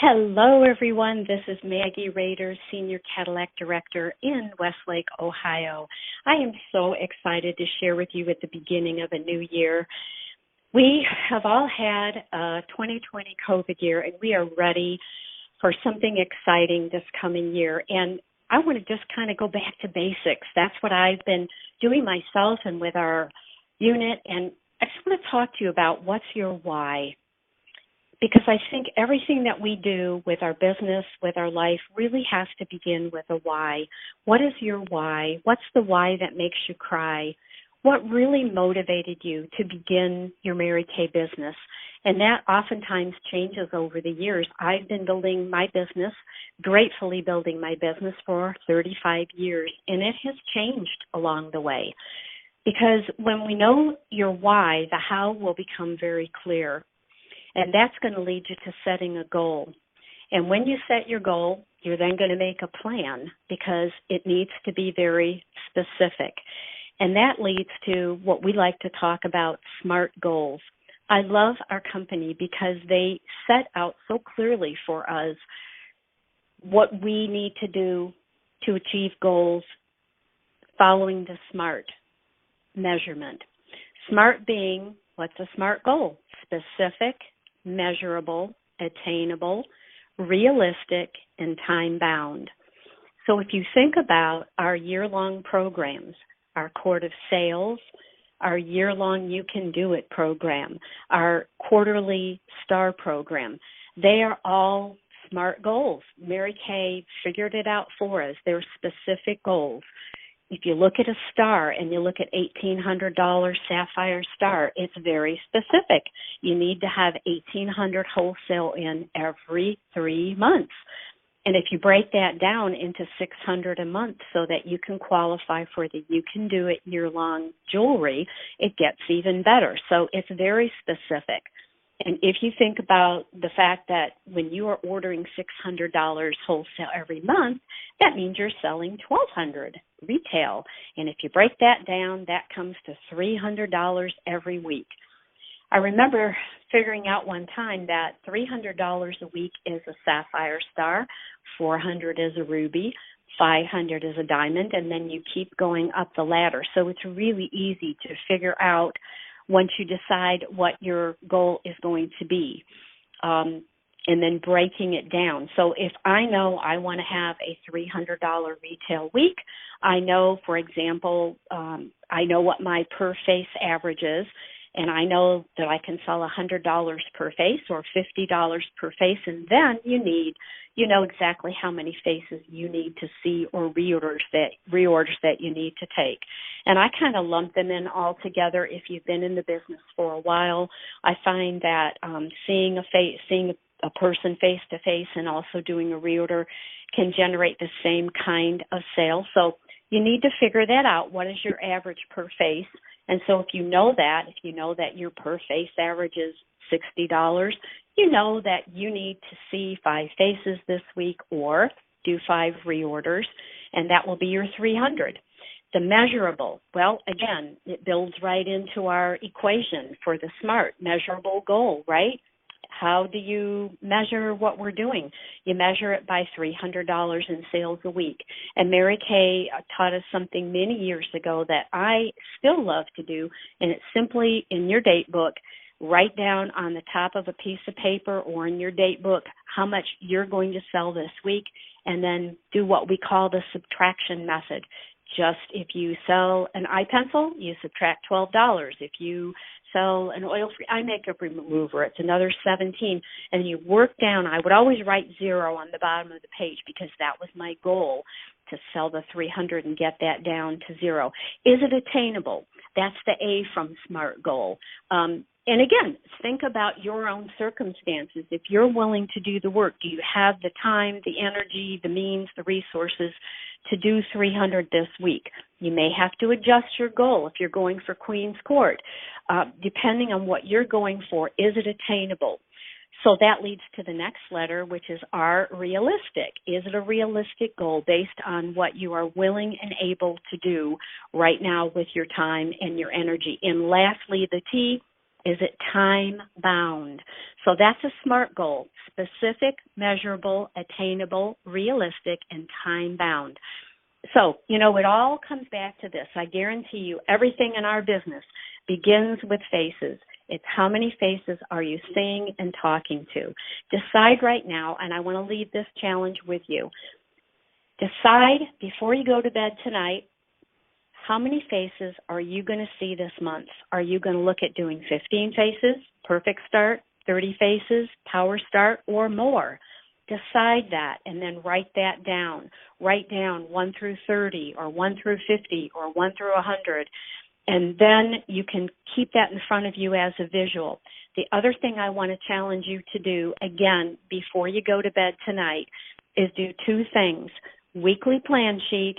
Hello, everyone. This is Maggie Rader, Senior Cadillac Director in Westlake, Ohio. I am so excited to share with you at the beginning of a new year. We have all had a 2020 COVID year, and we are ready for something exciting this coming year. And I want to just kind of go back to basics. That's what I've been doing myself and with our unit. And I just want to talk to you about what's your why. Because I think everything that we do with our business, with our life, really has to begin with a why. What is your why? What's the why that makes you cry? What really motivated you to begin your Mary Kay business? And that oftentimes changes over the years. I've been building my business, gratefully building my business for 35 years, and it has changed along the way. Because when we know your why, the how will become very clear. And that's going to lead you to setting a goal. And when you set your goal, you're then going to make a plan because it needs to be very specific. And that leads to what we like to talk about, SMART goals. I love our company because they set out so clearly for us what we need to do to achieve goals following the SMART measurement. SMART being, what's a SMART goal? Specific, measurable, attainable, realistic, and time-bound. So if you think about our year-long programs, our Court of Sales, our year-long You Can Do It program, our quarterly STAR program, they are all SMART goals. Mary Kay figured it out for us. They're specific goals. If you look at a star and you look at $1,800 Sapphire Star, it's very specific. You need to have $1,800 wholesale in every 3 months. And if you break that down into $600 a month so that you can qualify for the You Can Do It year-long jewelry, it gets even better. So it's very specific. And if you think about the fact that when you are ordering $600 wholesale every month, that means you're selling $1,200 retail. And if you break that down, that comes to $300 every week. I remember figuring out one time that $300 a week is a Sapphire Star, $400 is a ruby, $500 is a diamond, and then you keep going up the ladder. So it's really easy to figure out once you decide what your goal is going to be, and then breaking it down. So if I know I want to have a $300 retail week, I know, for example, I know what my per face average is, and I know that I can sell $100 per face or $50 per face, and then you know exactly how many faces you need to see or reorders that you need to take. And I kind of lump them in all together. If you've been in the business for a while, I find that seeing a person face to face and also doing a reorder can generate the same kind of sale. So you need to figure that out. What is your average per face? And so if you know that your per face average is $60, you know that you need to see 5 faces this week or do 5 reorders, and that will be your $300. The measurable, well, again, it builds right into our equation for the SMART, measurable goal, right? How do you measure what we're doing? You measure it by $300 in sales a week. And Mary Kay taught us something many years ago that I still love to do, and it's simply in your date book, write down on the top of a piece of paper or in your date book how much you're going to sell this week, and then do what we call the subtraction method. Just if you sell an eye pencil, you subtract $12. If you sell an oil-free eye makeup remover, it's another $17. And you work down. I would always write 0 on the bottom of the page because that was my goal, to sell the $300 and get that down to 0. Is it attainable? That's the A from SMART goal. And again, think about your own circumstances. If you're willing to do the work, do you have the time, the energy, the means, the resources to do 300 this week? You may have to adjust your goal if you're going for Queen's Court. Depending on what you're going for, is it attainable? So that leads to the next letter, which is R, realistic. Is it a realistic goal based on what you are willing and able to do right now with your time and your energy? And lastly, the T, Is it time bound? So that's a SMART goal: specific, measurable, attainable, realistic, and time bound. So, it all comes back to this. I guarantee you everything in our business begins with faces. It's how many faces are you seeing and talking to. Decide right now, and I want to leave this challenge with you. Decide before you go to bed tonight, how many faces are you going to see this month? Are you going to look at doing 15 faces, perfect start, 30 faces, power start, or more? Decide that and then write that down. Write down 1 through 30 or 1 through 50 or 1 through 100. And then you can keep that in front of you as a visual. The other thing I want to challenge you to do, again, before you go to bed tonight, is do 2 things: weekly plan sheet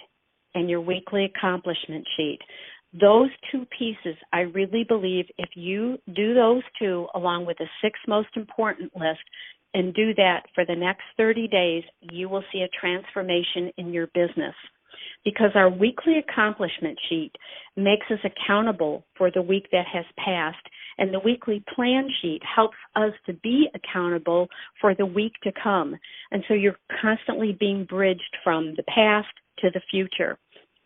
and your weekly accomplishment sheet. Those 2 pieces, I really believe if you do those 2 along with the 6 most important list and do that for the next 30 days, you will see a transformation in your business. Because our weekly accomplishment sheet makes us accountable for the week that has passed, and the weekly plan sheet helps us to be accountable for the week to come. And so you're constantly being bridged from the past to the future.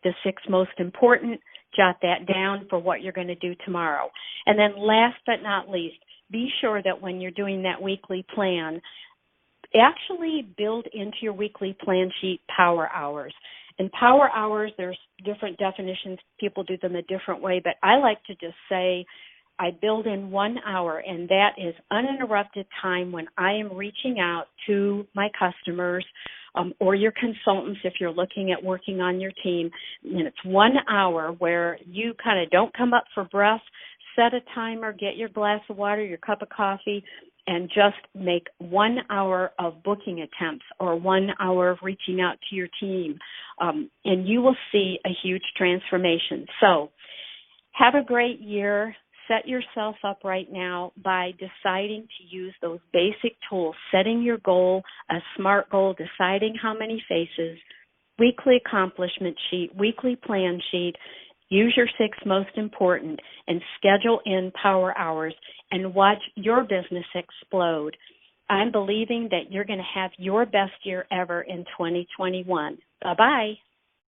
The 6 most important, jot that down for what you're going to do tomorrow. And then last but not least, be sure that when you're doing that weekly plan, actually build into your weekly plan sheet power hours. And power hours, there's different definitions. People do them a different way, but I like to just say I build in 1 hour, and that is uninterrupted time when I am reaching out to my customers or your consultants if you're looking at working on your team. And it's 1 hour where you kind of don't come up for breath. Set a timer, get your glass of water, your cup of coffee, and just make 1 hour of booking attempts or 1 hour of reaching out to your team, and you will see a huge transformation. So have a great year. Set yourself up right now by deciding to use those basic tools, setting your goal, a SMART goal, deciding how many faces, weekly accomplishment sheet, weekly plan sheet. Use your 6 most important and schedule in power hours and watch your business explode. I'm believing that you're going to have your best year ever in 2021. Bye-bye.